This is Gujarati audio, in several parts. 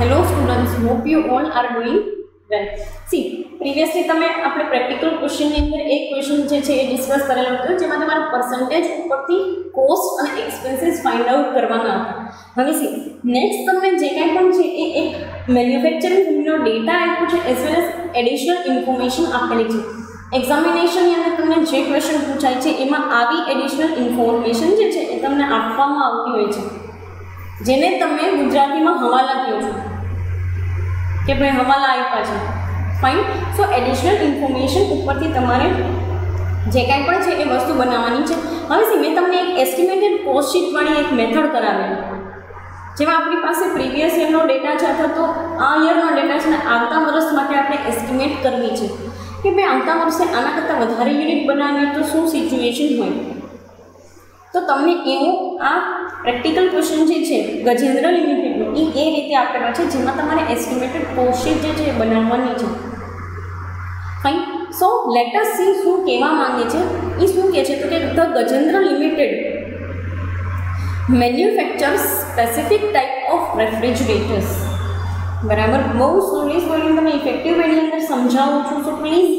Hello students, hope you all are doing well. See, previously તમે આપણે પ્રેક્ટિકલ ક્વેશ્ચન ની અંદર એક ક્વેશ્ચન જે છે એ ડિસ્કસ કરેલો હતો જેમાં તમારે પરસેન્ટેજ ઉપરથી કોસ્ટ અને એક્સપેન્સીસ ફાઇન્ડ આઉટ કરવાના હતા. હવે સી નેક્સ્ટ તમને જે કંઈ પણ છે એ એક મેન્યુફેક્ચરિંગનો ડેટા આપ્યો છે as well as additional information આપેલી છે. એક્ઝામિનેશનની અંદર તમને જે ક્વેશ્ચન પૂછાય છે એમાં આવી એડિશનલ ઇન્ફોર્મેશન જે છે એ તમને આપવામાં આવતી હોય છે, જેને તમે ગુજરાતીમાં હવાલા કહો છો કે ભાઈ હવાલા આપ્યા છે. ફાઇન. સો એડિશનલ ઇન્ફોર્મેશન ઉપરથી તમારે જે કાંઈ પણ છે એ વસ્તુ બનાવવાની છે. હવે મેં તમને એક એસ્ટિમેટેડ કોસ્ટ શીટવાળી એક મેથડ કરાવેલી, જેમાં આપણી પાસે પ્રીવિયસ યરનો ડેટા છે અથવા તો આ યરનો ડેટા છે ને આવતા વર્ષ માટે આપણે એસ્ટિમેટ કરવી છે કે ભાઈ આવતા વર્ષે આના કરતાં વધારે યુનિટ બનાવીએ તો શું સિચ્યુએશન હોય. તો તમને એવું આ પ્રેક્ટિકલ ક્વેશ્ચન જે છે ગજેન્દ્ર લિમિટેડનું એ રીતે આપેલા છે, જેમાં તમારે એસ્ટિમેટેડ કોસ્ટ શીટ જે છે એ બનાવવાની છે. Fine. So let S C શું કહેવા માંગે છે. એ શું કહે છે તો કે the Gajendra limited manufacture specific type of refrigerators. બરાબર, બહુ સ્લોલી તમને ઇફેક્ટિવ વેની અંદર સમજાવું છું. સો પ્લીઝ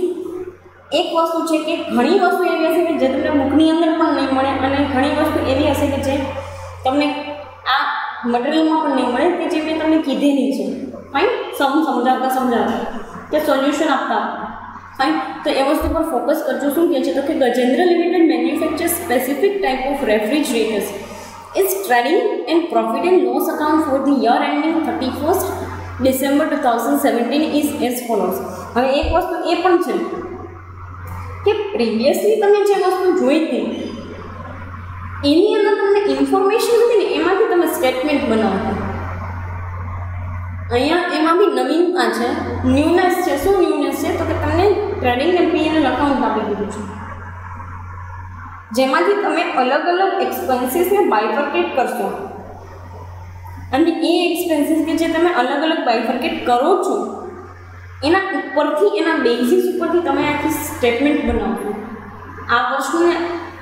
એક વસ્તુ છે કે ઘણી વસ્તુ એવી હશે કે જે તમને બુકની અંદર પણ નહીં મળે, અને ઘણી વસ્તુ એવી હશે કે જે તમને આ મટીરિયલમાં પણ નહીં મળે કે જે મેં તમને કીધેલી છે. ફાઇન. સમજાવતા કે સોલ્યુશન આપતા. ફાઇન. તો એ વસ્તુ પર ફોકસ કરજો. શું કહે છે તો કે Gajendra limited manufacture specific type of refrigerators is trading and profit and loss account for the year ending 31st December 2017 is as follows. હવે એક વસ્તુ એ પણ છે કે પ્રીવિયસલી તમે જે વસ્તુ જોઈ હતી એની અંદર તમને ઇન્ફોર્મેશન હતી ને એમાંથી તમે સ્ટેટમેન્ટ બનાવતા. અહીંયા એમાં બી નવીનતા છે, ન્યૂનેસ છે. શું ન્યૂનેસ છે તો કે તમને ટ્રેડિંગ એન્ડ પીએનએલ અકાઉન્ટ આપી દીધું છે, જેમાંથી તમે અલગ અલગ એક્સપેન્સીસને બાયફર્કેટ કરશો, અને એ એક્સપેન્સીસ કે જે તમે અલગ અલગ બાયફર્કેટ કરો છો એના ઉપરથી, એના બેઝિસ ઉપરથી તમે આખી સ્ટેટમેન્ટ બનાવશો આ વર્ષનું ને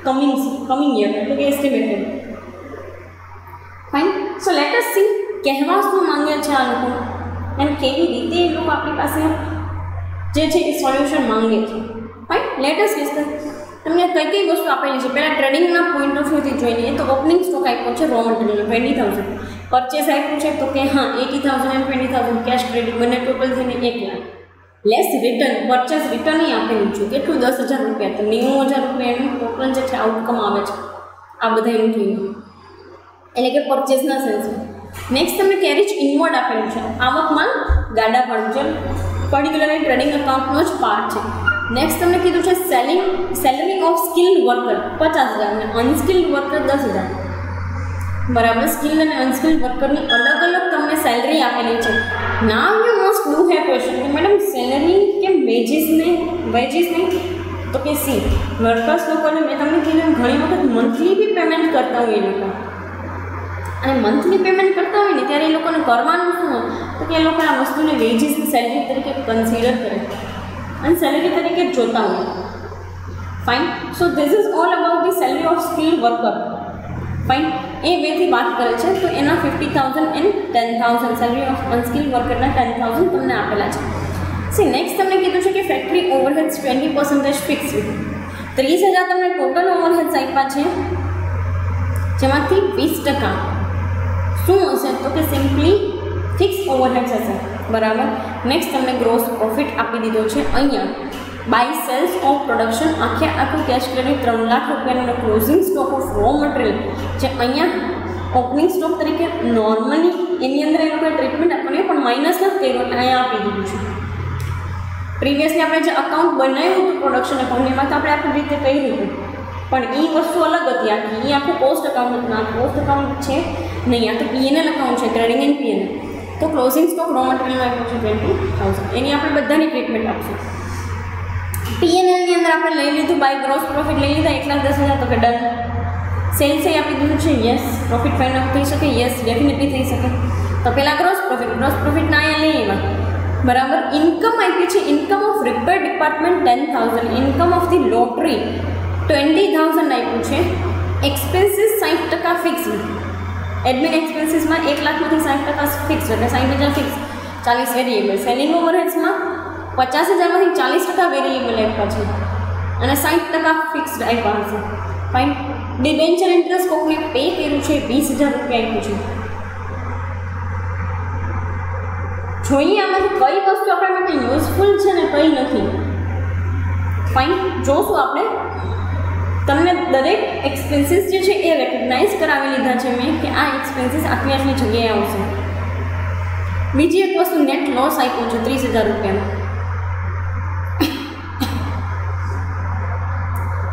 કમિંગ યર, એટલે કે estimated. Fine. So let S C કહેવા શું માંગે છે આ લોકો અને કેવી રીતે એ લોકો આપણી પાસે જે છે એ સોલ્યુશન માંગે છે. ફાઇન. Let us discuss. તમને કઈ વસ્તુ આપેલી છે પહેલાં ટ્રેડિંગના પોઈન્ટ ઓફ વ્યૂથી જોઈ લઈએ તો ઓપનિંગ સ્ટોક આપ્યો છે રો મટીરિયલ 20,000, પરચેસ આપ્યું છે તો કે હા 80,000 એન્ડ 20,000 કેશ ક્રેડિટ બંને ટોટલ થઈને 1 lakh. Less return, purchase return આપેલું છે કેટલું 10,000 રૂપિયા, તો 90,000 રૂપિયાનું ટોટલ જે છે આઉટકમ આવે છે આ બધા એનું થઈને, એટલે કે પરચેસના સેન્સમાં. નેક્સ્ટ તમને કેરેજ ઇનવર્ડ આપેલું છે, આવકમાં ગાડા ભાડું છે, પર્ટિક્યુલરલી ટ્રેડિંગ અકાઉન્ટનો જ પાર્ટ છે. નેક્સ્ટ તમને કીધું છે સેલરી ઓફ સ્કિલ્ડ વર્કર 50,000 અને અનસ્કિલ્ડ વર્કર 10,000. બરાબર, સ્કિલ્ડ અને અનસ્કિલ્ડ વર્કરની અલગ અલગ તમને સેલરી આપેલી છે. Now you must do have question કે મેડમ સેલરી કે વેજીસ નહીં તો કે સી વર્કર્સ લોકોને મેં તમને કીધું ઘણી વખત મંથલી બી પેમેન્ટ કરતા હોય એ લોકો, અને મંથલી પેમેન્ટ કરતા હોય ને ત્યારે એ લોકોને કરવાનું શું હોય તો કે એ લોકો આ વસ્તુને વેજીસની સેલરી તરીકે કન્સિડર કરે અને સેલરી તરીકે જોતા હોય. Fine. So this is all about the salary of skill worker. Fine. એ બેથી વાત કરે છે તો એના 50,000 એન્ડ 10,000, સેલરી ઓફ અનસ્કિલ વર્કરના 10,000 તમને આપેલા છે. સી નેક્સ્ટ તમને કીધું છે કે ફેક્ટરી ઓવરહેડ્સ 20% ફિક્સ, 30,000 તમને ટોટલ ઓવરહેડ્સ આપ્યા છે, જેમાંથી 20% શું હશે તો કે સિમ્પલી ફિક્સ ઓવરહેડ્સ હશે. બરાબર. નેક્સ્ટ તમને ગ્રોસ પ્રોફિટ આપી દીધો છે અહીંયા બાય સેલ્સ ઓફ પ્રોડક્શન આખું કેશ ક્રેડિટ 3 લાખ રૂપિયાનો closing stock of raw material જે અહીંયા ઓપનિંગ સ્ટોક તરીકે નોર્મલી એની અંદર એ લોકોએ ટ્રીટમેન્ટ આપવાની પણ માઇનસ નથી કર્યું એટલે અહીંયા આપી દીધું છે. પ્રીવિયસલી આપણે જે અકાઉન્ટ બનાવ્યું હતું પ્રોડક્શન અકાઉન્ટ એમાં તો આપણે આપણી રીતે કહી દીધું, પણ એ વસ્તુ અલગ હતી આખી. એ આખું કોસ્ટ અકાઉન્ટ હતું, આ કોસ્ટ અકાઉન્ટ છે નહીં, આ તો પીએનએલ અકાઉન્ટ છે, ટ્રેડિંગ એન્ડ પીએનએલ. તો ક્લોઝિંગ સ્ટોક રો મટીરિયલનો આપ્યો છે 20,000, એની આપણે બધાની ટ્રીટમેન્ટ આપશું. પીએનએલની અંદર આપણે લઈ લીધું બાય ગ્રોસ પ્રોફિટ લઈ લીધા 1,10,000 તો કે ડન. સેલ્સ એ આપી દીધું છે, યસ. પ્રોફિટ ફાઇન્ડ આઉટ થઈ શકે, યસ ડેફિનેટલી થઈ શકે. તો પહેલાં ગ્રોસ પ્રોફિટના અહીંયા લઈ એવા. બરાબર. ઇન્કમ આપી છે, income of repair department 10,000, income of the lottery 20,000 આપ્યું છે, એક્સપેન્સીસ 60% ફિક્સ. એડમિન એક્સપેન્સીસમાં 1 લાખમાંથી 60% ફિક્સ એટલે 60,000 ફિક્સ, 40 વેરિયેબલ. સેલિંગ ઓવરહેડ્સમાં 50,000માંથી 40% વેરિયેબલ આપ્યા છે અને 60% ફિક્સ્ડ આપ્યા હશે. ફાઇન. ડિબેન્ચર ઇન્ટરેસ્ટ કોકને પે કર્યું છે, 20,000 રૂપિયા આપ્યું છે. જોઈએ આમાંથી કઈ વસ્તુ આપણા માટે યુઝફુલ છે ને કઈ નથી. ફાઇન. જોશું આપણે. તમને દરેક એક્સપેન્સીસ જે છે એ રેકગ્નાઇઝ કરાવી લીધા છે મેં કે આ એક્સપેન્સીસ આટલી આટલી જગ્યાએ આવશે. બીજી એક વસ્તુ નેટ લોસ આપ્યો છે 30,000 રૂપિયાનો.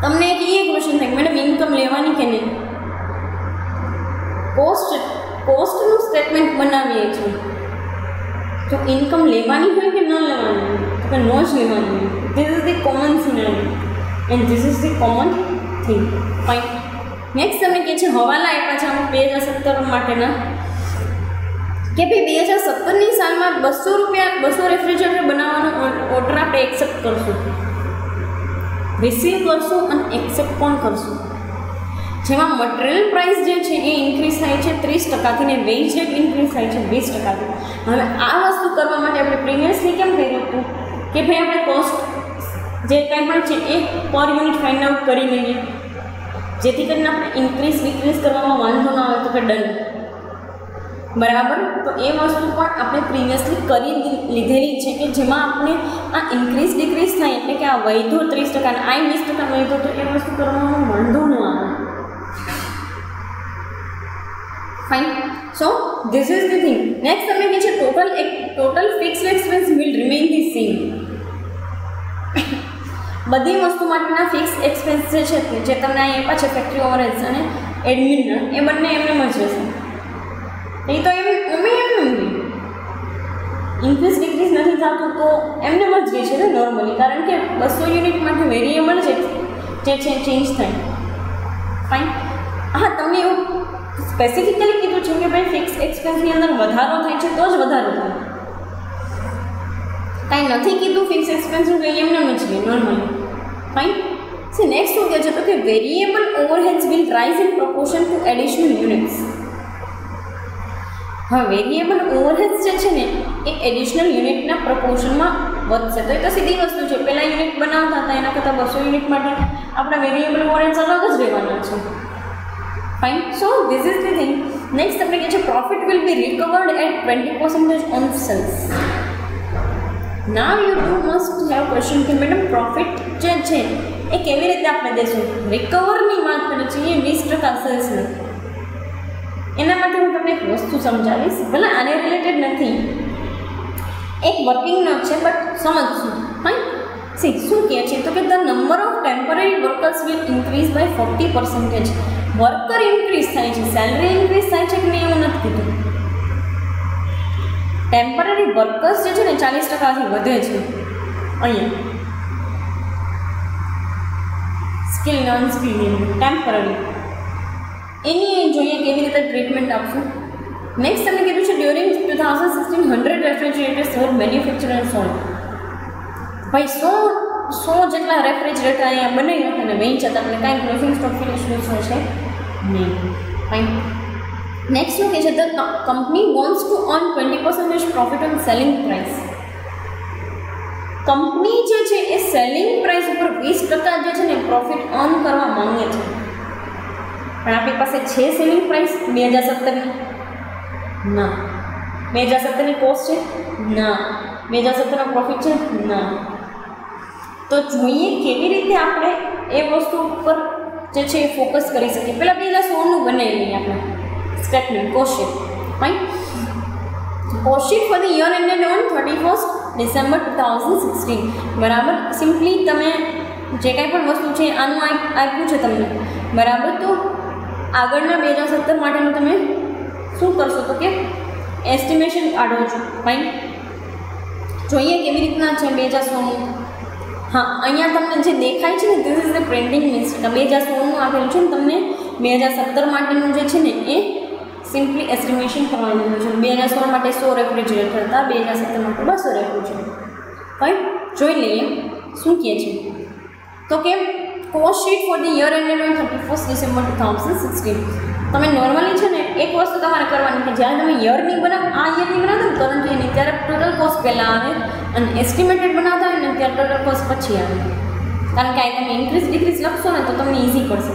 તમને એક એ ક્વેશ્ચન થાય મેડમ ઇન્કમ લેવાની કે નહીં? કોસ્ટનું સ્ટેટમેન્ટ બનાવીએ છીએ તો ઇન્કમ લેવાની હોય કે ન લેવાની હોય? તો કે નો જ લેવાની હોય. This is the common scenario and this is the common thing. Fine. Next તમને કહે છે હવાલા આપ્યા છે આમાં 2017 માટેના કે ભાઈ 2017ની સાલમાં 200 રેફ્રિજરેટર બનાવવાનો ઓર્ડર આપણે એક્સેપ્ટ કરશું, રિસીવ કરશું અને એક્સેપ્ટ પણ કરશું. જેમાં મટીરિયલ પ્રાઇસ જે છે એ ઇન્ક્રીઝ થાય છે 30%થી ને વેજ રેટ ઇન્ક્રીઝ થાય છે 20%થી. હવે આ વસ્તુ કરવા માટે આપણે પ્રીવિયસલી કેમ કર્યું હતું કે ભાઈ આપણે કોસ્ટ જે કંઈ પણ છે એ પર યુનિટ ફાઇન્ડ આઉટ કરી લઈએ જેથી કરીને આપણે ઇન્ક્રીઝ ડિક્રીઝ કરવામાં વાંધો ના આવે. તો કે ડન, બરાબર. તો એ વસ્તુ પણ આપણે પ્રીવિયસલી કરી લીધેલી છે કે જેમાં આપણે આ ઇન્ક્રીઝ ડિક્રીઝ થાય એટલે કે આ વધ્યો 30% અને આ 20% વધ્યો તો એ વસ્તુ કરવામાં વાંધો ન આવે. Fine. So this is the thing. Next તમને કહે છે total fixed expense will remain the same. બધી વસ્તુ માટેના ફિક્સ એક્સપેન્સ જે છે જે તમને અહીં આપ્યા છે ફેક્ટરી ઓવરહેડ્સ અને એડમિનના એ બંને એમને જ રહેશે. એ તો એમને ઇન્ક્રીઝ ડિક્રીઝ નથી થતું તો એમને જ રહે છે ને નોર્મલી, કારણ કે 200 યુનિટ માટે વેરિયેબલ જે છે ચેન્જ થાય. ફાઇન. હા, તમને એવું સ્પેસિફિકલી કીધું છે કે ભાઈ ફિક્સ એક્સપેન્સની અંદર વધારો થાય છે તો જ વધારો થાય. કાંઈ નથી કીધું ફિક્સ એક્સપેન્સનું કંઈ એમને જ છે નોર્મલી. ફાઇન. સી નેક્સ્ટ શું કહે છે તો કે variable overheads will rise in proportion to additional units. હા, વેરિયેબલ ઓવરહેડ્સ જે છે ને એ એડિશનલ યુનિટના પ્રપોર્શનમાં વધશે. તો એ તો સીધી વસ્તુ છે. પહેલાં યુનિટ બનાવતા હતા એના કરતાં 200 યુનિટ માટે આપણા વેરિયેબલ ઓવરહેડ્સ અલગ જ રહેવાના છે. Fine. So this is the thing. Next આપણે કહે છે profit will be recovered at 20% on sales. Now you do must have question કે મેડમ પ્રોફિટ જે છે એ કેવી રીતે આપણે દેશું? રિકવરની વાત કરીએ છીએ 20% સેલ્સની. એના માટે હું તમને એક વસ્તુ સમજાવીશ, ભલે આને રિલેટેડ નથી, એક વર્કિંગ નોટ છે બટ સમજશું. ફાઇન. સી શું કહે છે તો કે the number of temporary workers will increase by 40%. Worker increase થાય છે, સેલરી ઇન્ક્રીઝ થાય છે કે નહીં એવું નથી કીધું. ટેમ્પરરી વર્કર્સ જે છે ને 40%થી વધે છે. અહીંયા સ્કિલ નોન સ્કિલ ટેમ્પરરી એની જોઈએ કેવી રીતે ટ્રીટમેન્ટ આપશું. નેક્સ્ટ તમને કીધું છે during 2016 100 refrigerators were manufacture and sold. ભાઈ 100 જેટલા રેફ્રિજરેટર અહીંયા બનાવી નાખે અને વેચ્યા તમને કાંઈ ક્લોઝિંગ સ્ટોક ફિનિશ છે નહીં. ફાઇન. નેક્સ્ટ શું કહે છે the company wants to earn 20% profit on selling price. Company જે છે એ સેલિંગ પ્રાઇસ ઉપર 20% જે છે ને પ્રોફિટ અર્ન કરવા માંગે છે. પણ આપણી પાસે છે સેલિંગ પ્રાઇસ 2017ની? ના. 2017ની કોસ્ટ છે? ના. 2017નો પ્રોફિટ છે? ના. તો જોઈએ કેવી રીતે આપણે એ વસ્તુ ઉપર જે છે એ ફોકસ કરી શકીએ. પહેલાં 2016નું બનાવી લઈએ આપણે statement cost. Fine. Cost for the year ended on 31st December 2016. બરાબર. સિમ્પલી તમે જે કાંઈ પણ વસ્તુ છે આનું આપ્યું છે તમને, બરાબર. તો આગળના 2017 માટેનું તમે શું કરશો તો કે એસ્ટિમેશન કાઢો છો. ફાઇન. જોઈએ કેવી રીતના છે 2016નું. હા, અહીંયા તમને જે દેખાય છે ને this is the printing mistake. 2016નું આપેલું છે ને તમને 2017 માટેનું જે છે ને એ સિમ્પલી એસ્ટિમેશન કરવાનું છે. 2016 માટે 100 રેફ્રિજરેટર હતા, 2017 માટે 200 રેફ્રિજરેટર. ફાઇન. જોઈ લઈએ શું કહે છે તો કે cost sheet for the year ended on 31st December 2016. તમે નોર્મલી છે ને એક વસ્તુ તમારે કરવાની કે જ્યારે તમે યરની બનાવો, આ યરની બનાવતા ને કરંટ યરની, ત્યારે ટોટલ કોસ્ટ પહેલાં આવે અને એસ્ટિમેટેડ બનાવતા હોય ને ત્યારે ટોટલ કોસ્ટ પછી આવે. કારણ કે આ તમે ઇન્ક્રીઝ ડિક્રીઝ લખશો ને તો તમને ઇઝી પડશે.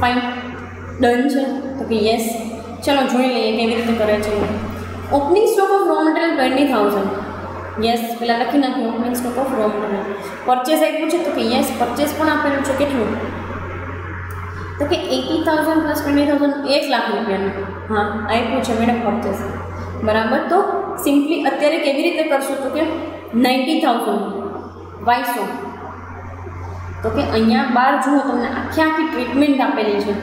ફાઇન, ડન છે તો કે યસ. ચલો જોઈ લઈએ કેવી રીતે કરે છે. Opening stock of raw material 20,000. Yes, પહેલાં લખી નાખ્યું opening stock of raw material. Purchase આપ્યું છે તો કે યસ, પરચેસ પણ આપેલું છે. કેટલું? તો કે 80,000 પ્લસ 20,000, 1 લાખ રૂપિયાનું. હા, આપ્યું છે મેડમ પરચેસ. બરાબર. તો સિમ્પલી અત્યારે કેવી રીતે કરશું તો કે 90,000 વાયસો. તો કે અહીંયા બહાર જુઓ તમને આખી ટ્રીટમેન્ટ આપેલી છે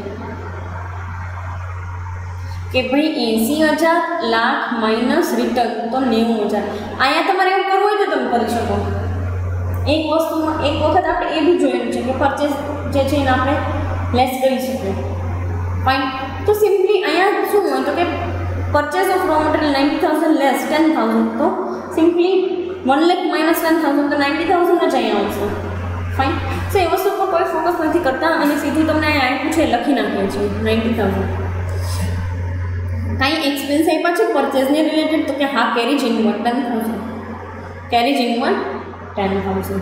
કે ભાઈ 80,000 લાખ માઇનસ રિટર્ન તો 90,000. અહીંયા તમારે એવું કરવું હોય તો તમે કરી શકો. એક વસ્તુમાં એક વખત આપણે એ બી જોયેલું છે કે પરચેસ જે છે એને આપણે લેસ કરી શકીએ. ફાઇન. તો સિમ્પલી અહીંયા શું હોય તો કે purchase of raw material 90,000 less 10,000, તો સિમ્પલી 1 લાખ માઇનસ 10,000 તો 90,000 જ અહીંયા આવશે. ફાઇન. સો એ વસ્તુ પર કોઈ ફોકસ નથી કરતા અને સીધું તમને અહીંયા આપ્યું છે લખી નાખીએ છીએ 90,000. કાંઈ એક્સપેન્સ આપ્યા છે પરચેસને રિલેટેડ તો કે હા, કેરીજ ઇનવર્ડ 10,000, કેરીજ ઇનવર્ડ 10,000.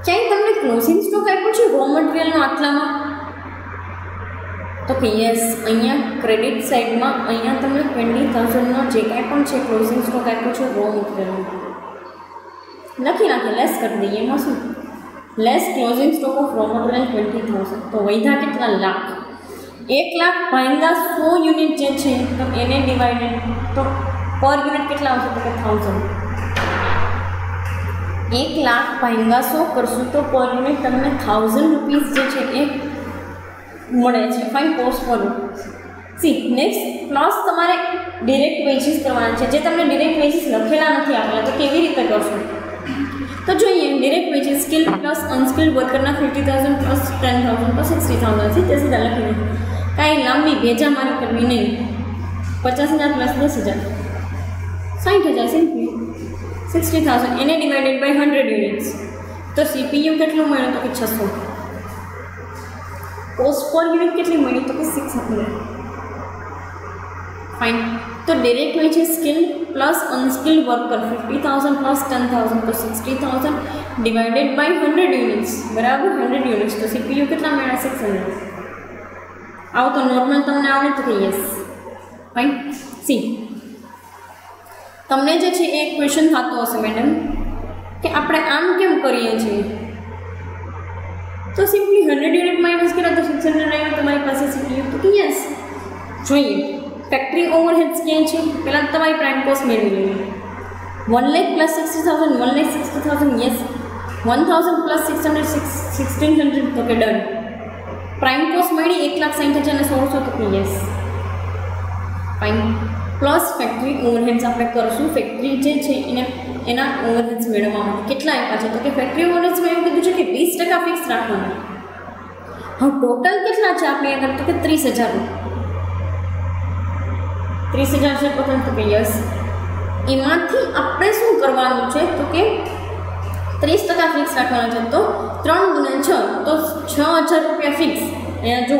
ચાઈ તમને ક્લોઝિંગ સ્ટોક આપ્યો છે રો મટીરિયલનો આટલામાં તો કે યસ, અહીંયા ક્રેડિટ સાઇડમાં અહીંયા તમને 20,000નો જે કાંઈ પણ છે ક્લોઝિંગ સ્ટોક આપ્યો છે રો મટીરિયલનો લખી નાખીએ, લેસ કરી દઈએ. એમાં શું? Less closing stock of raw material 20,000. તો વધ્યા કેટલા? લાખ. 1 લાખ ભાંગ્યા 100 યુનિટ જે છે તો એને ડિવાઇડેડ તો પર યુનિટ કેટલા આવશે તો કે 1000. 1 લાખ ભાંગ્યા 100 કરશું તો પર યુનિટ તમને 1000 રૂપીસ જે છે એ મળે છે. ફાઇન. કોસ્ટ પર સી નેક્સ્ટ પ્લસ તમારે ડિરેક્ટ વેજીસ કરવાના છે જે તમને ડિરેક્ટ વેજીસ લખેલા નથી આપેલા. તો કેવી રીતે કરશો તો જોઈએ. Direct wages skill plus unskilled વર્કરના 50,000 પ્લસ 10,000 પ્લસ 60,000 સીધા લખીને કાંઈ લાંબી ભેજા મારી કરવી નહીં. 50,000 પ્લસ 10,000 60,000 સિમ્પલી 60,000 એને ડિવાઇડેડ બાય 100 યુનિટ્સ. તો સીપીયુ કેટલું મળ્યું તો કે 600. કોસ્ટ પર યુનિટ કેટલી મળી તો કે 600. ફાઇન. તો direct wages skill plus unskilled worker 50,000 plus 10,000 તો 60,000 ડિવાઇડેડ બાય 100 યુનિટ્સ બરાબર 100 યુનિટ્સ. તો સીપીયુ કેટલા મળ્યા 600. આવું તો નોર્મલ તમને આવડે તો કે યસ. ફાઇન. સી તમને જે છે એ ક્વેશ્ચન થતો હશે મેડમ કે આપણે આમ કેમ કરીએ છીએ તો સિમ્પલી 100 યુનિટ માઇનસ કર્યા તો 600 આવ્યું તમારી પાસે સીપીયુ તો કે યસ. જોઈએ ફેક્ટરી ઓવરહેડ્સ ક્યાં છે પહેલાં તમારી પ્રાઇમ કોસ્ટ મેળવી લઈએ. 1 lakh plus 60,000 1 lakh 60,000 yes. 1,000 plus 600 1600 તો કે ડન. પ્રાઇમ કોસ્ટ મળી 1,60,000 અને 1600 તો કે yes. Fine. Plus factory overheads આપણે કરશું. ફેક્ટરી જે છે એના ઓવરહેડ્સ મેળવવા માટે કેટલા આપ્યા છે તો કે ફેક્ટરી ઓવરહેડ્સમાં એવું કીધું છે કે 20% ફિક્સ રાખવાના. હવે ટોટલ કેટલા છે આપણે આગળ તો કે 30,000 30,000 છે ટોટલ તો કે યસ. એમાંથી આપણે શું કરવાનું છે તો કે 30% ફિક્સ રાખવાના છે. તો 3 × 6 તો 6,000 રૂપિયા ફિક્સ. અહીંયા જો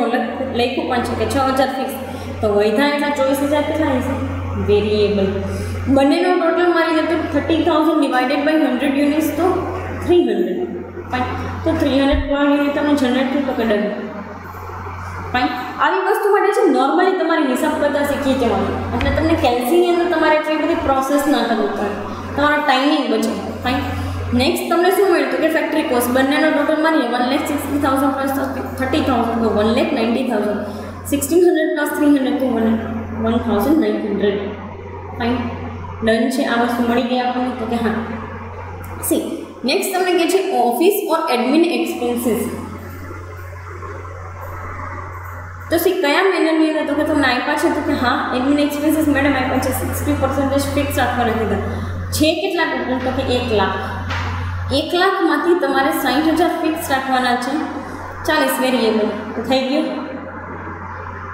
લખ્યું પણ છે કે 6,000 ફિક્સ. તો વધ્યા એટલા 24,000 કેટલા હશે વેરિયેબલ. બંનેનો ટોટલ મારી જતો 30,000 ડિવાઇડેડ બાય 100 યુનિટ્સ તો 300. ફાઇન. તો 300 પર યુનિટ તમને જનરેટ થયું તો કે ડન. ફાઇન. આવી વસ્તુ માટે છે નોર્મલી તમારી હિસાબ કરતાં શીખી જવાનું એટલે તમને કેલ્સીની અંદર તમારે એટલી બધી પ્રોસેસ ના કરવી પડે, તમારો ટાઈમિંગ બચે. ફાઇન. નેક્સ્ટ તમને શું મળ્યું તો કે ફેક્ટરી કોસ્ટ બંનેનો ટોટલ મારીએ 1,60,000 પ્લસ 30,000 તો 1,90,000. 1,600 પ્લસ 300 તો 1,900. ફાઇન. ડન છે. આ વસ્તુ મળી ગઈ આપણને તો કે હા. સી નેક્સ્ટ તમને કહે છે ઓફિસ ઓર એડમિન એક્સપેન્સીસ. તો સી કયા મેનરની અંદર તો કે તમને આપ્યા છે તો કે હા એડમિન એક્સપેન્સીસ મેડમ આપ્યા છે 60% ફિક્સ રાખવાના કીધા છે. કેટલા ટોટલ તો કે 1 લાખ. 1 લાખમાંથી તમારે 60,000 ફિક્સ રાખવાના છે, 40 વેરિયેબલ. તો થઈ ગયું.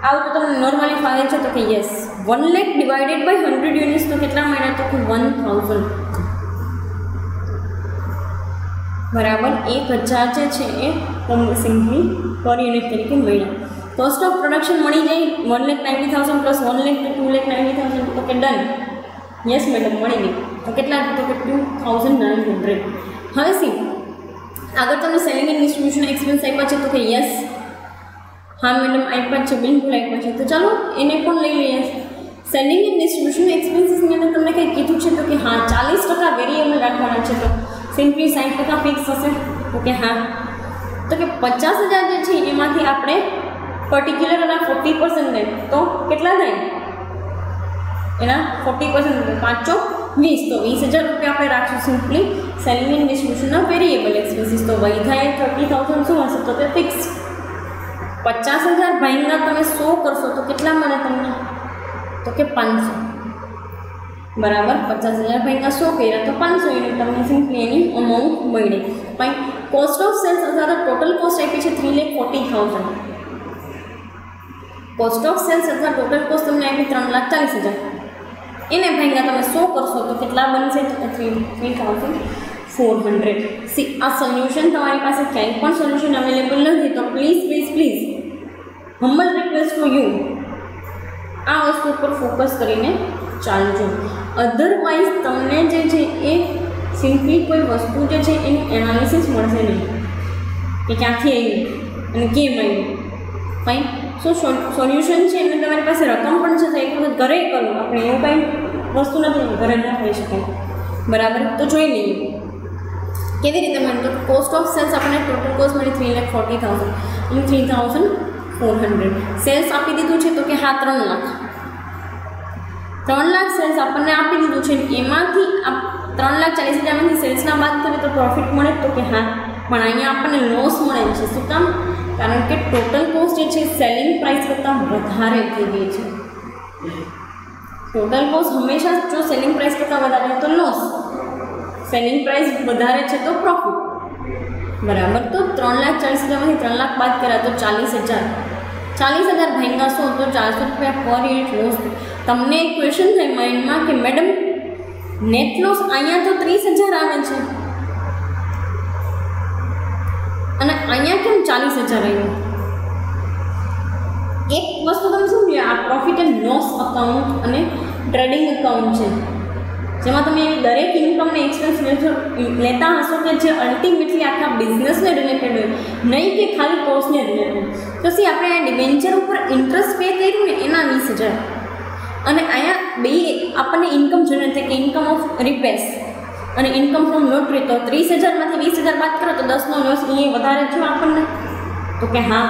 આવું તો તમને નોર્મલી ફાવે છે તો કે yes. 1 lakh divided by 100 units તો કેટલા મળ્યા તો કે 1,000 બરાબર 1,000 જે છે એ તમને સિમ્પલી પર યુનિટ તરીકે મળ્યા. કોસ્ટ ઓફ પ્રોડક્શન મળી જાય 1,90,000 પ્લસ 1,00,000 તો 2,90,000 તો કે ડન. યસ મેડમ મળી ગઈ. તો કેટલા તો કે 2,900. હવે સી આગળ તમને સેલિંગ એન્ડ ડિસ્ટ્રીબ્યુશન એક્સપેન્સ આપ્યા છે તો કે યસ હા મેડમ આપ્યા છે, બિલકુલ આપ્યા છે. તો ચાલો એને પણ લઈ લઈએ. સેલિંગ એન્ડ ડિસ્ટ્રીબ્યુશન એક્સપેન્સીસની અંદર તમને કંઈ કીધું છે તો કે હા 40% વેરિયેબલ રાખવાના છે, તો સિમ્પલી 60% ફિક્સ હશે. તો કે હા તો કે 50,000 જે છે એમાંથી આપણે પર્ટિક્યુલર એના 40% લે તો કેટલા થાય? એના 40% 5 × 20 તો 20,000 રૂપિયા આપણે રાખશું સિમ્પલી સેલિંગ એન્ડ ડિસ્ટ્રીબ્યુશનના વેરિયેબલ એક્સપેન્સીસ. તો વૈધાએ 30,000 શું હશે તો કે ફિક્સ. 50,000 ભાઈના તમે 100 કરશો તો કેટલા મળે તમને? તો કે 500 બરાબર. 50,000 ભાઈના 100 કર્યા તો 500 યુનિટ તમને સિમ્પલી એની અમાઉન્ટ મળી. ફાઇન. કોસ્ટ ઓફ સેલ્સ અથવા તો ટોટલ કોસ્ટ આપી છે 3,40,000. કોસ્ટ ઓફ સેલ્સ અથવા ટોટલ કોસ્ટ તમને આપી 3,40,000. એને ભાઈના તમે 100 કરશો તો કેટલા બનશે તો કે 3,400. સી આ સોલ્યુશન તમારી પાસે ક્યાંય પણ સોલ્યુશન અવેલેબલ નથી તો please humble request for you આ વસ્તુ પર ફોકસ કરીને ચાલજો. અધરવાઇઝ તમને જે છે એ સિમ્પલી કોઈ વસ્તુ જે છે એનું એનાલિસિસ મળશે નહીં કે ક્યાંથી આવી અને કેમ આવી. ફાઇન. સો સોલ્યુશન છે અને તમારી પાસે રકમ પણ છે તો એક વખત ઘરે કરો. આપણે એવું કાંઈ વસ્તુ નથી ઘરે ના થઈ શકે. બરાબર. તો જોઈ લઈએ કેવી રીતે મળે. તો કોસ્ટ ઓફ સેલ્સ આપણને ટોટલ કોસ્ટ મળી 3,40,000 અને 3,400. સેલ્સ આપી દીધું છે તો કે હા 3 લાખ. 3 લાખ સેલ્સ આપણને આપી દીધું છે. એમાંથી 3,40,000માંથી સેલ્સના બાદ કરીએ તો પ્રોફિટ મળે તો કે હા, પણ અહીંયા આપણને લોસ મળે છે. શું કામ? કારણ કે ટોટલ કોસ્ટ જે છે સેલિંગ પ્રાઇસ કરતાં વધારે થઈ ગઈ છે. ટોટલ કોસ્ટ હંમેશા જો સેલિંગ પ્રાઇસ કરતાં વધારે તો લોસ, સેલિંગ પ્રાઇસ વધારે છે તો પ્રોફિટ. બરાબર. તો 3,40,000માંથી 3 લાખ બાદ કર્યા તો 40,000. 40,000 ભાઈના 100 તો 400 રૂપિયા પર યુનિટ લોસ. તમને એક ક્વેશ્ચન થાય માઇન્ડમાં કે મેડમ નેટ લોસ અહીંયા તો 30,000 આવે છે અને અહીંયા કેમ 40,000 આવ્યું? એક વસ્તુ તમે સમજો, આ પ્રોફિટ એન્ડ લોસ અકાઉન્ટ અને ટ્રેડિંગ અકાઉન્ટ છે જેમાં તમે એવી દરેક ઇન્કમને એક્સપેન્સ લેતા હશો કે જે અલ્ટિમેટલી આખા બિઝનેસને રિલેટેડ હોય, નહીં કે ખાલી કોસ્ટને રિલેટેડ. તો સી આપણે આ ડિબેન્ચર ઉપર ઇન્ટરેસ્ટ પે કર્યું ને એના 20,000 અને અહીંયા બે આપણને ઇન્કમ જનરેટ થાય કે ઇન્કમ ઓફ રિપેર્સ અને ઇન્કમ ફ્રોમ લોટરી. તો 30,000માંથી 20,000 બાદ કરો તો 10નો લોસ એ વધારે છે આપણને તો કે હા.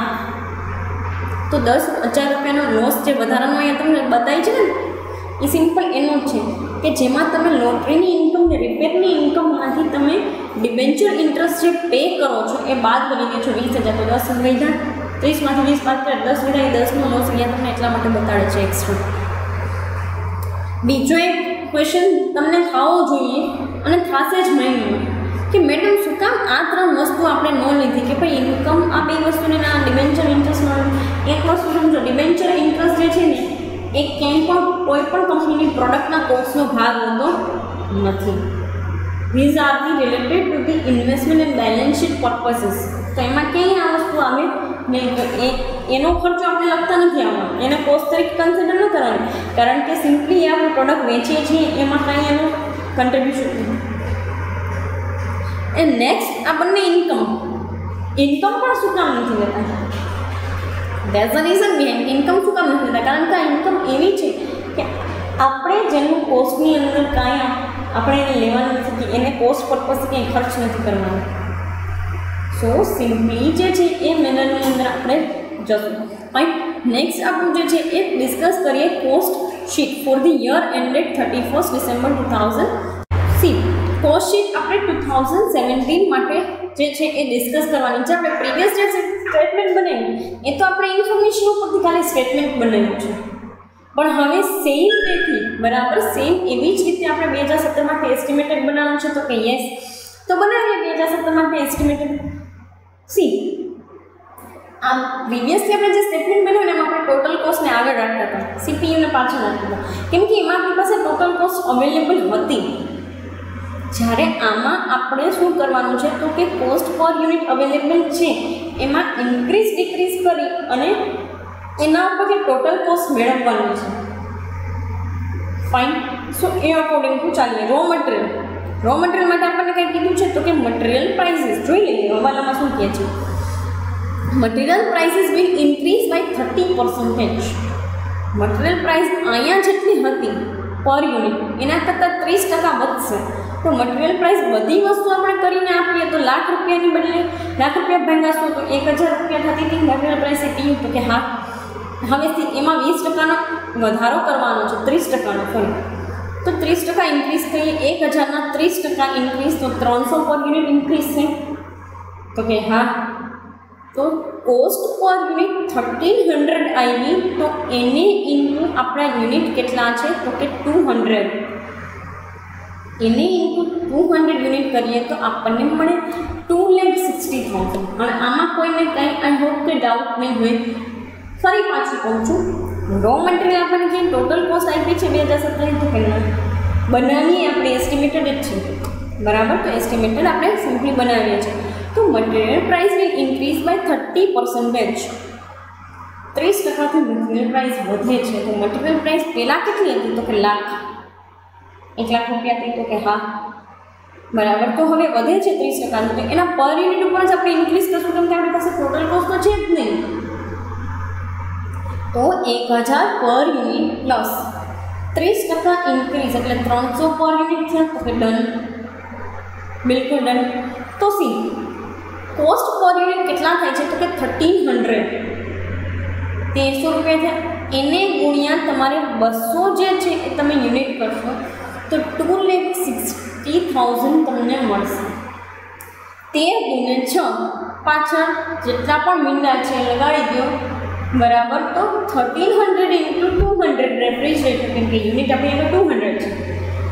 તો 10,000 રૂપિયાનો લોસ જે વધારાનો અહીંયા તમને બતાવી છે ને એ સિમ્પલ એનો જ છે કે જેમાં તમે લોટરીની ઇન્કમ ને રિપેરની ઇન્કમમાંથી તમે ડિબેન્ચર ઇન્ટરેસ્ટ જે પે કરો છો એ બાદ કરી દે છો 20,000. તો 10 વધ્યા, 30માંથી 20 બાદ કરે 10 વધ્યા, એ 10નો લોસ અહીંયા તમને એટલા માટે બતાડે છે એક્સ્ટ્રા. બીજો એક ક્વેશ્ચન તમને થવો જોઈએ અને થશે જ માઇન્ડમાં કે મેડમ શું કામ આ 3 વસ્તુ આપણે ન લીધી કે ભાઈ ઇન્કમ આ 2 વસ્તુને ના ડિબેન્ચર ઇન્ટરેસ્ટમાં. એક વસ્તુ સમજો, ડિબેન્ચર ઇન્ટરેસ્ટ જે છે ને એ ક્યાંય પણ કોઈ પણ કંપનીની પ્રોડક્ટના કોસ્ટનો ભાગ હોતો નથી. These are the related to the investment and balance sheet purposes. તો એમાં ક્યાંય આ વસ્તુ આવે નહીં. એનો ખર્ચો આપણે લખતા નથી આવવાનો, એને કોસ્ટ તરીકે કન્સિડર ન કરવાનું કારણ કે સિમ્પલી એ આપણે પ્રોડક્ટ વેચીએ છીએ એમાં કાંઈ એનું કન્ટ્રીબ્યુશન નથી. એ નેક્સ્ટ આ બંને ઇન્કમ પણ શું કામ નથી લેતા? That's the reason behind. Income શું કામ નથી લેતા? કારણ કે આ ઇન્કમ એવી છે કે આપણે જેનું કોસ્ટની અંદર કાંઈ આપણે એને લેવાનું નથી કે એને કોસ્ટ પર્પઝથી કંઈ ખર્ચ નથી કરવાનો. સો સિમ્પલી જે છે એ મેનરની અંદર આપણે જશું. ફાઇન. નેક્સ્ટ આપણું જે છે એ ડિસ્કસ કરીએ cost sheet for the year ended 31st December 2000. Cost sheet આપણે 2017 માટે જે છે એ ડિસ્કસ કરવાની છે. આપણે પ્રીવિયસ જે સ્ટેટમેન્ટ બનાવ્યું એ તો આપણે ઇન્ફોર્મેશન ઉપરથી ખાલી સ્ટેટમેન્ટ બનાવ્યું છે, પણ હવે સેમ વેથી બરાબર સેમ એવી જ રીતે આપણે 2017 માટે એસ્ટિમેટેડ બનાવવાનું છે. તો કે યસ, તો બનાવીએ 2017 માટે એસ્ટિમેટેડ. સી આ પ્રીવિયસલી આપણે જે સ્ટેટમેન્ટ બનાવ્યું એમાં આપણે ટોટલ કોસ્ટને આગળ રાખતા હતા, સીપીયુને પાછળ રાખતા હતા, કેમ કે એમાં આપણી પાસે ટોટલ કોસ્ટ અવેલેબલ હતી. જ્યારે આમાં આપણે શું કરવાનું છે તો કે કોસ્ટ પર યુનિટ અવેલેબલ છે એમાં ઇન્ક્રીઝ ડિક્રીઝ કરી અને એના ઉપરથી ટોટલ કોસ્ટ મેળવવાનું છે. Fine. So A according to ચાલીએ. રો મટીરિયલ માટે આપણને કંઈ કીધું છે તો કે મટીરિયલ પ્રાઇસીસ જોઈ લઈએ હવાલામાં શું કહે છે. Material prices will increase by 30%. Material price અહીંયા જેટલી હતી પર યુનિટ એના કરતાં 30% વધશે. તો મટીરિયલ પ્રાઇસ બધી વસ્તુ આપણે કરીને આપીએ તો લાખ રૂપિયાની બદલે લાખ રૂપિયા ભાંગાશું તો 1000 રૂપિયા થતી હતી મટીરિયલ પ્રાઇસ એટલી. તો કે હા, હવેથી એમાં 20%નો વધારો કરવાનો છે, 30%નો ફરી. તો 30% ઇન્ક્રીઝ કરીએ, 1000ના 30% ઇન્ક્રીઝ તો 300 પર યુનિટ ઇન્ક્રીઝ છે. તો કે હા, તો કોસ્ટ પર યુનિટ 1300 આવી તો એને ઇન્ટુ આપણા યુનિટ કેટલા છે તો કે 200. એને ઇન્ટુ 200 યુનિટ કરીએ તો આપણને મળે 2,60,000. અને આમાં કોઈને કંઈ આઈ હોપ કે ડાઉટ નહીં હોય. ફરી પાછું કહું છું, રો મટીરિયલ આપણને જે ટોટલ કોસ્ટ આપી છે 2027 તો પહેલાં બનાવીએ આપણે એસ્ટિમેટેડ જ છે, બરાબર. તો એસ્ટિમેટેડ આપણે સિમ્પલી બનાવીએ છીએ. તો material price will increase by 30%. 30%થી મટીરિયલ પ્રાઇસ વધે છે. તો મટીરિયલ પ્રાઇસ પહેલાં કેટલી હતી તો કે લાખ, 1 લાખ રૂપિયા હતી. તો કે હા, બરાબર. તો હવે વધે છે 30%. તો એના પર યુનિટ ઉપર જ આપણે ઇન્ક્રીઝ કરશું કેમ કે આપણી પાસે ટોટલ કોસ્ટ તો છે જ નહીં. તો 1000 પર યુનિટ પ્લસ 30% ઇન્ક્રીઝ એટલે 300 પર યુનિટ છે. તો કે ડન, બિલકુલ ડન. તો સી કોસ્ટ પર યુનિટ કેટલા થાય છે તો કે 1300, 1300 રૂપિયા છે. એને ગુણ્યા તમારે 200 જે છે એ તમે યુનિટ કરશો તો 2,60,000 તમને મળશે. 13 × 6 પાછળ જેટલા પણ મીંડા છે લગાડી દો, બરાબર. તો 1300 × 200 રેફ્રિજરેટર કેમ કે યુનિટ આપણી હવે 200 છે.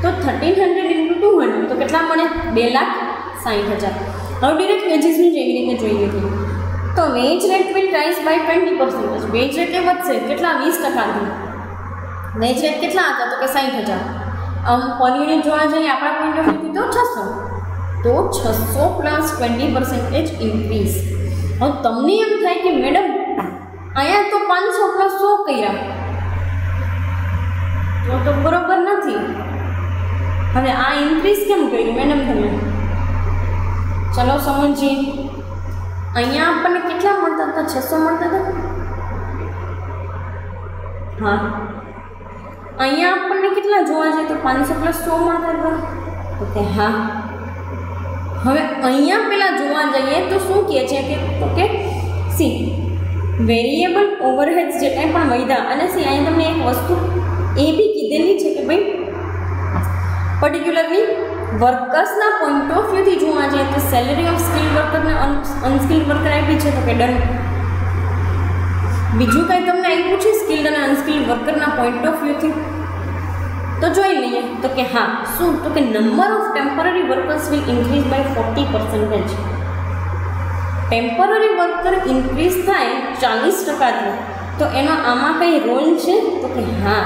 તો 1300 × 200 તો કેટલા મળે 2,60,000. હવે ડિરેક્ટ વેજીસની જ એવી રીતે જોઈએ છીએ તો wage rate will rise by 20%. Wage rate એ વધશે કેટલા 20%થી. વેજ રેટ કેટલા હતા તો કે 60,000. પર યુનિટ જોવા જઈએ આપણા પોઈન્ટ ઓફ વ્યૂથી તો 600. તો 600 પ્લસ 20% ઇન્ક્રીઝ. હવે તમને એમ થાય કે મેડમ અહીંયા તો 500 પ્લસ 100 કર્યા તો બરોબર નથી. હવે આ ઇન્ક્રીઝ કેમ કર્યું મેડમ તમે? ચલો સમજીએ. અહીંયા આપણને કેટલા મળતા હતા? 600 મળતા હતા. હા, અહીંયા આપણને કેટલા જોવા જઈએ તો 500 પ્લસ 100 મળતા હતા. તો કે હા. હવે અહીંયા પહેલાં જોવા જઈએ તો શું કહે છે કે સી વેરિયેબલ ઓવરહેડ્સ જે કંઈ પણ વધ્યા અને સી અહીંયા તમને એક વસ્તુ એ બી કીધેલી છે કે ભાઈ પર્ટિક્યુલરલી વર્કર્સના પોઈન્ટ ઓફ વ્યૂથી જોવા જઈએ તો સેલરી ઓફ સ્કિલ્ડ વર્કરને અનસ્કિલ્ડ વર્કર આપી છે તો કે ડન. બીજું કંઈ તમને આપ્યું છે સ્કિલ્ડ અને અનસ્કિલ્ડ વર્કરના પોઈન્ટ ઓફ વ્યૂથી તો જોઈ લઈએ. તો કે હા, શું તો કે number of temporary workers will increase by 40%. Temporary worker increase થાય 40%થી તો એનો આમાં કંઈ રોલ છે તો કે હા,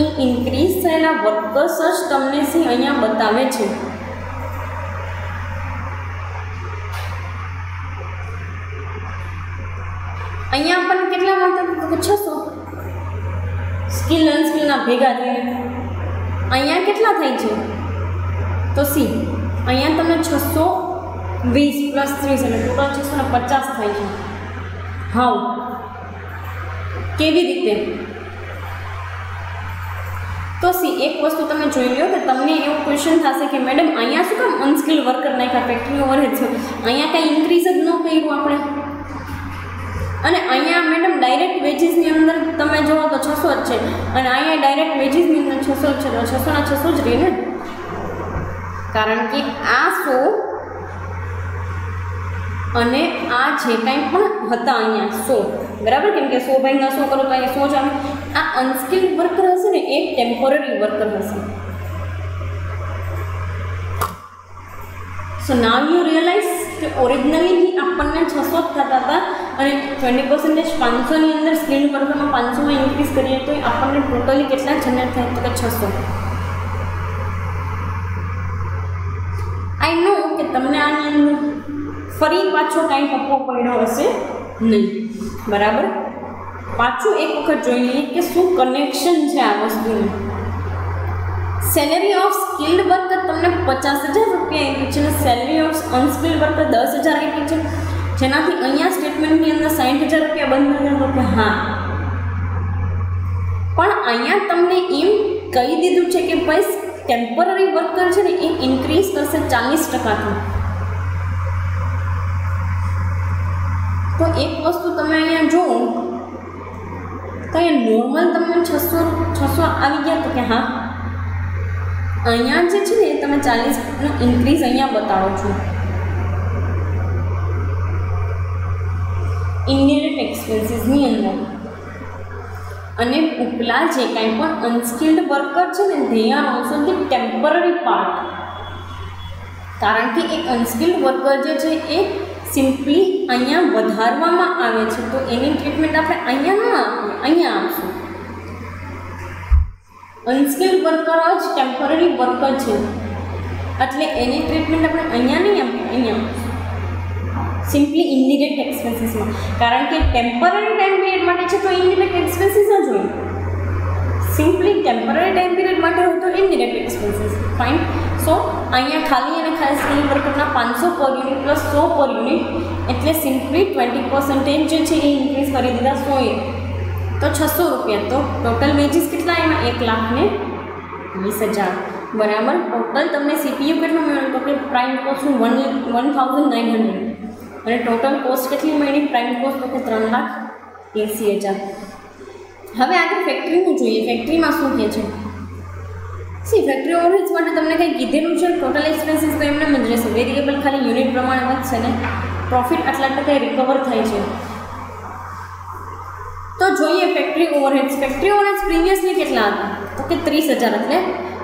એ ઇન્ક્રીઝ થયેલા વર્કર્સ જ તમને સી અહીંયા બતાવે છે. અહીંયા આપણને કેટલા મળતા તો કે 600 સ્કિલ અનસ્કિલના ભેગા થઈને. અહીંયા કેટલા થાય છે તો સી અહીંયા તમને 620 પ્લસ 30 એટલે ટોટલ 650 થાય છે. હાઉ? કેવી રીતે? તો સી એક વસ્તુ તમે જોઈ લો કે તમને એવું ક્વેશ્ચન થશે કે મેડમ અહીંયા શું કામ અનસ્કિલ વર્કર નાખ્યા ફેક્ટરી ઓવરહેડ છે, અહીંયા કંઈ ઇન્ક્રીઝ જ ન કર્યું આપણે. અને અહીંયા મેડમ ડાયરેક્ટ વેજીસની અંદર તમે જુઓ તો 600 જ છે અને અહીંયા ડાયરેક્ટ વેજીસની અંદર 600 જ છે. તો 600ના 600 જ રહે ને, કારણ કે આ 100 અને આ જે કાંઈ પણ હતા અહીંયા 100, બરાબર. કેમ કે 100 ભાઈના 100 કરો તો અહીંયા 100 જ આવે. આ અનસ્કિલ્ડ વર્કર હશે ને એક ટેમ્પરરી વર્કર હશે. સો નાવ યુ રિયલાઇઝ કે ઓરિજિનલી આપણને 600 જ થતા હતા અને 20% 500ની અંદર સ્કિલ્ડ વર્કરમાં 500માં ઇન્ક્રીઝ કરીએ તો આપણને ટોટલી કેટલા જનરેટ થાય તો કે 600. આઈ નો કે તમને આની અંદર ફરી પાછો ટાઈમ આપવો પડ્યો હશે નહીં, બરાબર. પાછું એક વખત જોઈ લઈએ કે શું કનેક્શન છે આ વસ્તુનું. સેલેરી ઓફ સ્કિલ્ડ વર્કર તમને 50,000 રૂપિયા આપી છે અને સેલેરી ઓફ અનસ્કિલ્ડ વર્કર 10,000 આપી છે, જેનાથી અહીંયા સ્ટેટમેન્ટની અંદર 60,000 રૂપિયા બંધ થયા. તો કે હા, પણ અહીંયા તમને એમ કહી દીધું છે કે ભાઈ ટેમ્પરરી વર્કર છે ને એ ઇન્ક્રીઝ કરશે 40%. તો એક વસ્તુ તમે અહીંયા જુઓ તો અહીંયા નોર્મલ તમને 600 આવી ગયા. તો કે હા, અહીંયા જે છે ને એ તમે 40નો ઇન્ક્રીઝ અહીંયા બતાવો છો. ઇનડિરેક્ટ એક્સપેન્સીસની અંદર અને ઉપલા જે કાંઈ પણ અનસ્કિલ્ડ વર્કર છે ને they are also the temporary part. કારણ કે એક અનસ્કિલ્ડ વર્કર જે છે એ સિમ્પલી અહીંયા વધારવામાં આવે છે, તો એની ટ્રીટમેન્ટ આપણે અહીંયા ન આપીએ, અહીંયા આપશું. અનસ્કિલ્ડ વર્કર જ ટેમ્પરરી વર્કર છે એટલે એની ટ્રીટમેન્ટ આપણે અહીંયા નહીં આપીએ, અહીંયા આપશું સિમ્પલી ઇનડિરેક્ટ એક્સપેન્સીસમાં. કારણ કે ટેમ્પરરી ટાઈમ પીરિયડ માટે છે તો ઇનડિરેક્ટ એક્સપેન્સીસ જ હોય. સિમ્પલી ટેમ્પરરી ટાઈમ પીરિયડ માટે હોય તો ઇનડિરેક્ટ એક્સપેન્સીસ. ફાઇન. સો અહીંયા ખાલી અને ખાલી સ્કિલ વર્કરના 500 પર યુનિટ પ્લસ 100 પર યુનિટ એટલે સિમ્પલી 20% જે છે એ ઇન્ક્રીઝ કરી દીધા 100 તો 600 રૂપિયા. તો ટોટલ વેજીસ કેટલા એમાં 1,20,000 બરાબર. ટોટલ તમને સીપીયુ કેટલું મળ્યું? તો કે પ્રાઇમ કોસ્ટનું 1,900 અને ટોટલ કોસ્ટ કેટલી મળી પ્રાઇમ કોસ્ટ? તો કે 3,80,000. હવે આગળ ફેક્ટરીનું જોઈએ. ફેક્ટરીમાં શું કહે છે? સી ફેક્ટરી ઓવરહેડ્સ માટે તમને કંઈ કીધેલું છે? ટોટલ એક્સપેન્સીસ તો એમને જ રહેશે. વેરિયેબલ ખાલી યુનિટ પ્રમાણે વધશે ને પ્રોફિટ આટલા ટકા રિકવર થાય છે. તો જોઈએ factory overheads. Factory overheads previously કેટલા હતા? તો કે 30,000 એટલે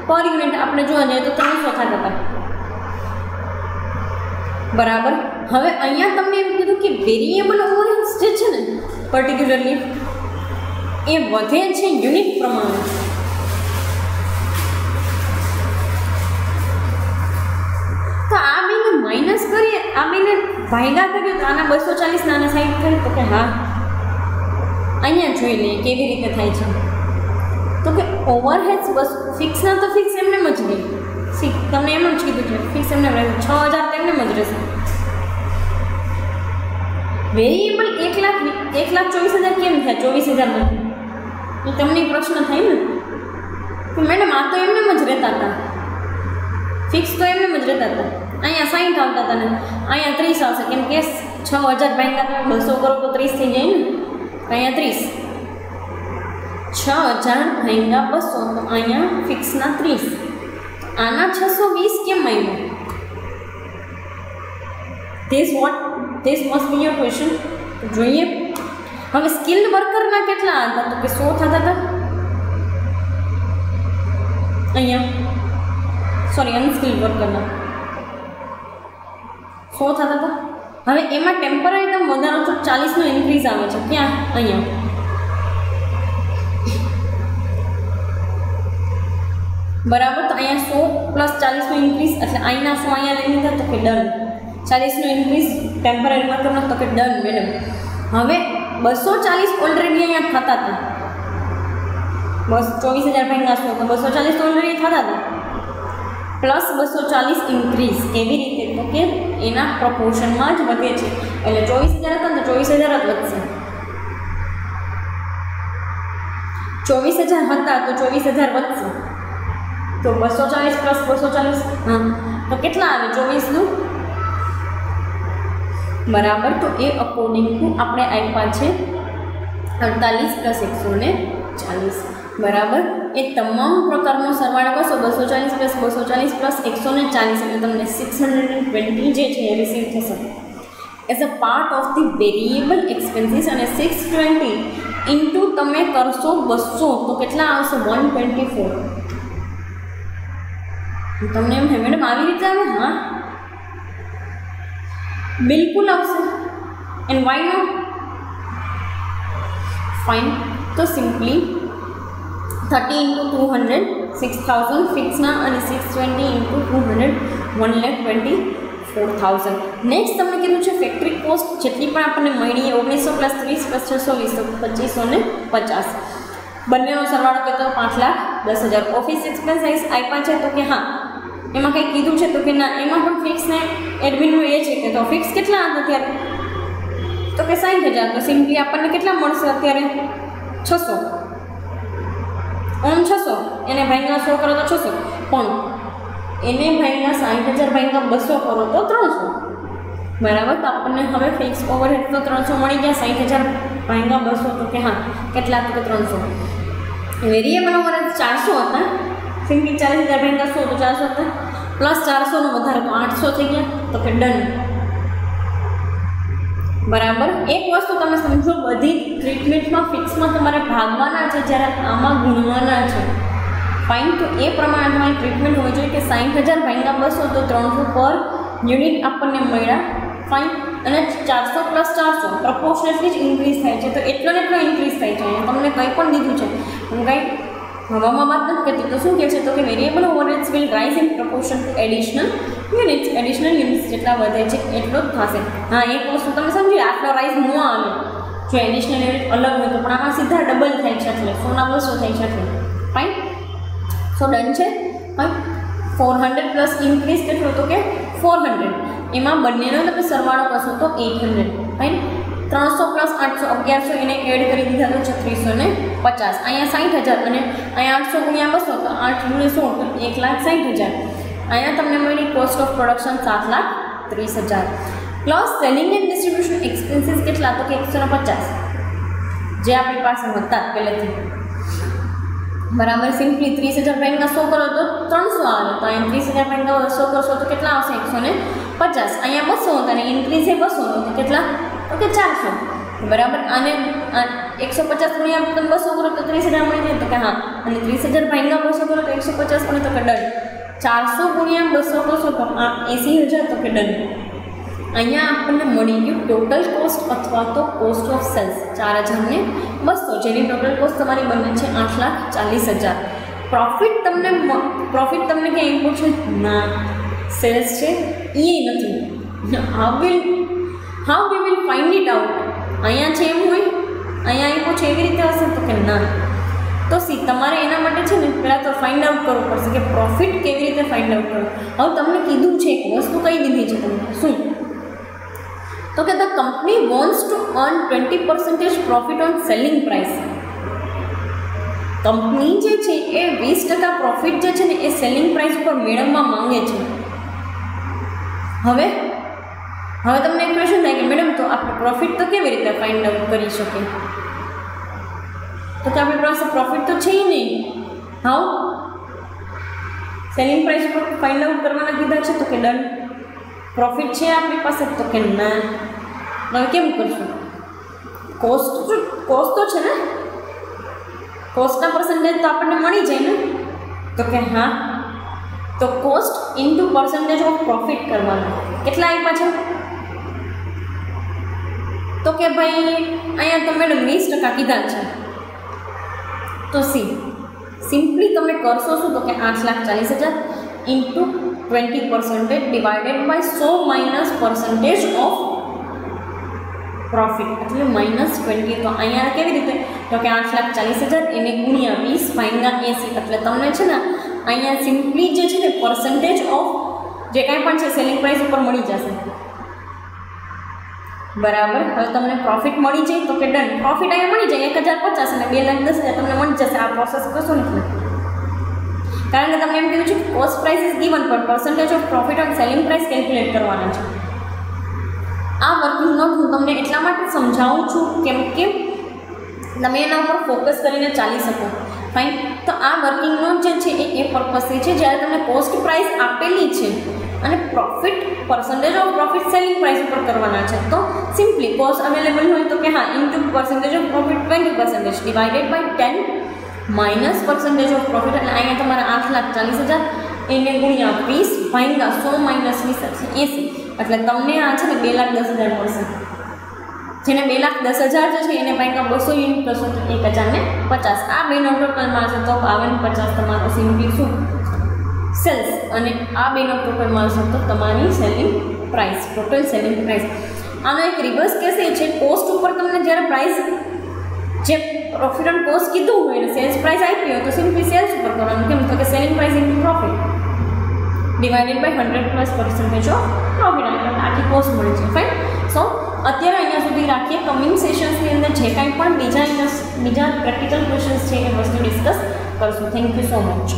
પર યુનિટ આપણે જોવા જઈએ તો 300 થતા હતા, બરાબર. હવે અહીંયા તમને એમ કીધું કે વેરિયેબલ ઓવરહેડ્સ જે છે ને પર્ટિક્યુલરલી એ વધે છે યુનિટ પ્રમાણે. તો આ બેને માઇનસ કરીએ, આ બેને ભાગ્યા કરીએ તો આના 240 આના 60 કરીએ. તો કે હા, અહીંયા જોઈ લઈએ કેવી રીતે થાય છે. તો કે ઓવરહેડ્સ બસ ફિક્સના તો ફિક્સ એમને જ રહે. તમને એમ જ કીધું છે ફિક્સ એમને રહે. 6,000 તો એમને જ રહેશે. વેરિયેબલ 1,24,000 કેમ થયા? 24,000 એ તમને પ્રશ્ન થાય ને કે મેડમ આ તો એમને જ રહેતા હતા, ફિક્સ તો એમને જ રહેતા હતા. અહીંયા 60 આવતા હતા ને અહીંયા 30 આવશે, કેમ કે 6,000 ભાગ્યા 200 કરો તો 30 થઈ જાય ને. અહીંયા 30 6,000 ભાગ્યા 200 તો અહીંયા ફિક્સના 30. આના 620 કેમ આવ્યું? This must be your question. જોઈએ હવે સ્કિલ્ડ વર્કરના કેટલા હતા? તો કે 100 થતા હતા અહીંયા, સોરી અનસ્કિલ્ડ વર્કરના 100 થતા હતા. હવે એમાં ટેમ્પરરી તમે વધારો તો 40નો ઇન્ક્રીઝ આવે છે. ક્યાં? અહીંયા. બરાબર. તો અહીંયા 100 + 40નો ઇન્ક્રીઝ એટલે અહીંના 100 અહીંયા લઈ લીધા. તો કે ડન. 40નો ઇન્ક્રીઝ ટેમ્પરરી વર્કરનો. તો કે ડન મેડમ. હવે 240 ઓલરેડી અહીંયા થતા હતા. બસ 24,000 ભાગ્યા 100 તો 240 ઓલરેડી થતા હતા પ્લસ 240 ઇન્ક્રીઝ. કેવી રીતે? તો કે એના પ્રપોર્શનમાં જ વધે છે. એટલે 24,000 હતા ને તો 24,000 જ વધશે. 24,000 હતા તો 24,000 વધશે. તો 240 + 240 હા તો કેટલા આવે? 24નું બરાબર. તો એ અકોર્ડિંગ ટુ આપણે આપ્યા છે 48 + 140 બરાબર. એ તમામ પ્રકારનો સરવાળો કરશો 240 + 240 + 140 એટલે તમને 620 જે છે એ રિસીવ થશે as a part of the variable expenses. અને 620 ઇન્ટુ તમે કરશો 200 તો કેટલા આવશે? 124. તમને એમ હે મેડમ આવી રીતે આવે? હા બિલકુલ આવશે. And why not? ફાઇન. તો સિમ્પલી 30 into 200 6000 ફિક્સના અને 620 into 200 1,24,000. નેક્સ્ટ તમને કીધું છે ફેક્ટરી કોસ્ટ જેટલી પણ આપણને મળી 1900 + 30 + 620 2550. બંનેનો સરવાળો કેટલો 5,10,000. ઓફિસ એક્સપેન્સીસ આપ્યા છે તો કે હા એમાં કંઈ કીધું છે તો કે ના એમાં પણ ફિક્સ ને એડમિનનું એ છે કે તો ફિક્સ કેટલા હતા અત્યારે તો કે 60,000. તો સિમ્પલી આપણને કેટલા મળશે અત્યારે 600 ઓમ 600 એને ભાઈના 100 કરો તો 600 પણ એને ભાઈના 60,000 ભાઈના 200 કરો તો 300 બરાબર. તો આપણને હવે ફિક્સ ઓવરહેડ તો 300 મળી ગયા. 60,000 ભાઈના 200 તો કે હા કેટલા તો કે 300. વેરિયેબલ ઓવરહેડ 400 હતા. સિમ્પલી 40,000 ભાઈના 100 તો 400 હતા પ્લસ 400નો વધારે તો 800 થઈ ગયા. તો કે ડન. બરાબર. એક વસ્તુ તમે સમજો બધી ટ્રીટમેન્ટમાં ફિક્સમાં તમારે ભાગવાના છે જ્યારે આમાં ગુણવાના છે. ફાઇન. તો એ પ્રમાણે તમારી ટ્રીટમેન્ટ હોવી જોઈએ કે 60,000 ભાગ્યા 200 તો 300 પર યુનિટ આપણને મળ્યા. ફાઇન. અને 400 + 400 પ્રપોર્શનેટલી જ ઇન્ક્રીઝ થાય છે. તો એટલો ને એટલો ઇન્ક્રીઝ થાય છે. તમને કંઈ પણ દીધું છે હું કંઈ હવામાં વાત નથી કરતી. તો શું કહે છે તો કે variable overheads will rise in proportion to additional units જેટલા વધે છે એટલો જ થશે. હા એક વસ્તુ તમે સમજી આટલો રાઇઝ ન આવે જો એડિશનલ યુનિટ અલગ હોય તો પણ આમાં સીધા ડબલ થાય છે એટલે 100 ના 200 થાય છે એટલે ફાઇન. સો ડન છે. ફાઇન. 400 પ્લસ ઇન્ક્રીઝ કેટલો તો કે 400 એમાં બંનેનો તમે સરવાળો કરશો તો 800. ફાઇન. 300 + 800 1100 એને એડ કરી દીધા તો 3650. અહીંયા 60,000 અને અહીંયા 800 × 200 તો 8 × 16 તો 1,60,000. અહીંયા તમને મળી cost of production 7,30,000 plus selling and distribution expenses કેટલા તો કે 150 જે આપણી પાસે હતા પહેલેથી. બરાબર. સિમ્પલી 30,000 ભાગ્યા 100 કરો તો 300 આવે. તો અહીંયા 30,000 ભાગ્યા 100 કરશો તો કેટલા આવશે 150. અહીંયા 200 હતા અને ઇન્ક્રીઝ એ 200 તો કેટલા તો કે 400. બરાબર. અને 150 ગુણ્યા તમે 200 કરો તો 30,000 મળી જાય તો કે હા. અને 30,000 ભાગ્યા 200 કરો તો 150 મળે તો કે ડન. 400 ગુણ્યા 200 કરશો તો 80,000 તો કે ડન. અહીંયા આપણને મળી ગયું ટોટલ કોસ્ટ અથવા તો કોસ્ટ ઓફ સેલ્સ 4,000 ને 200 જેની ટોટલ કોસ્ટ તમારી બને છે 8,40,000. પ્રોફિટ તમને ક્યાં ઇનપુટ છે ના સેલ્સ છે એ નથી. How we will find it out. અહીંયા છે એમ હોય અહીંયા આપ્યું છે એવી રીતે હશે તો કે ના. તો તમારે એના માટે છે ને પહેલાં તો ફાઇન્ડ આઉટ કરવું પડશે કે પ્રોફિટ કેવી રીતે ફાઇન્ડ આઉટ કરવું. હવે તમને કીધું છે એક વસ્તુ કહી દીધી છે તમને શું તો કે the company wants to earn 20% profit on selling price. Company જે છે એ 20% પ્રોફિટ જે છે ને એ સેલિંગ પ્રાઇસ ઉપર મેળવવા માંગે છે. હવે તમને એક ક્વેશ્ચન થાય કે મેડમ તો આપણે પ્રોફિટ તો કેવી રીતે ફાઇન્ડ આઉટ કરી શકીએ તો કે આપણી પાસે પ્રોફિટ તો છે નહીં. હાઉ સેલિંગ પ્રાઇસ ઉપર ફાઇન્ડ આઉટ કરવાના કીધા છે તો કે ડન. પ્રોફિટ છે આપણી પાસે તો કે ના. હવે કેમ કરશું. કોસ્ટ તો છે ને કોસ્ટના પર્સન્ટેજ તો આપણને મળી જાય ને તો કે હા. તો cost into percentage of profit કરવાના. કેટલા આપ્યા છે તો કે ભાઈ અહીંયા તો મેડમ 20% કીધા છે. તો સિમ્પલી તમે કરશો શું તો કે 8,40,000 into 20% divided by 100 minus percentage of profit એટલે -20. તો અહીંયા કેવી રીતે તો કે 8,40,000 એને ગુણ્યા 20 ભાગ્યા 80 એટલે તમને છે ને અહીંયા સિમ્પલી જે છે ને પર્સન્ટેજ ઓફ જે કાંઈ પણ છે સેલિંગ પ્રાઇસ ઉપર મળી જશે. બરાબર. હવે તમને પ્રોફિટ મળી જાય તો કે ડન. પ્રોફિટ અહીંયા મળી જાય 1,050 અને 2,10,000 તમને મળી જશે. આ પ્રોસેસ કરશો નથી કારણ કે તમને એમ કીધું છે કોસ્ટ પ્રાઇસ ઇઝ ગીવન પણ percentage of profit on selling price calculate કરવાના છે. આ વર્કિંગ નોટ હું તમને એટલા માટે સમજાવું છું કેમ કે તમે એના ઉપર ફોકસ કરીને ચાલી શકો. ફાઇન. તો આ વર્કિંગ નોટ જે છે એ પર્પઝથી છે જ્યારે તમને કોસ્ટ પ્રાઇસ આપેલી છે અને profit percentage of profit selling price ઉપર કરવાના છે. તો સિમ્પલી કોસ્ટ અવેલેબલ હોય તો કે હા into percentage of profit 20% divided by 10 minus percentage of profit એટલે અહીંયા તમારા 8,40,000 એને ગુણ્યા 20 ભાગ્યા 100 માઇનસ 20 80 એટલે તમને આ છે ને 2,10,000 મળશે. જેને 2,10,000 જે છે એને પાકા 200 યુનિટ કરશો તો 1,050. આ બેનો ટોટલ મળશે તો 52,50 તમારો સિમ્પલી શું સેલ્સ, અને આ બેનો ટોટલ મળશે તો તમારી selling price, total selling price. આનો એક રિવર્સ કેસ એ છે, કોસ્ટ ઉપર તમને જ્યારે પ્રાઇસ જે પ્રોફિટ એન્ડ કોસ્ટ કીધું હોય અને સેલ્સ પ્રાઇસ આપી હોય તો સિમ્પલી સેલ્સ ઉપર કરવાનું. કેમ તો કે selling price into profit divided by 100+% of profit, અને આખી કોસ્ટ મળે છે. ફાઇન. સો અત્યારે અહીંયા સુધી રાખીએ. કમિંગ સેશન્સની અંદર જે કાંઈ પણ બીજા પ્રેક્ટિકલ ક્વેશ્ચન્સ છે એ વસ્તુ ડિસ્કસ કરશું. Thank you so much.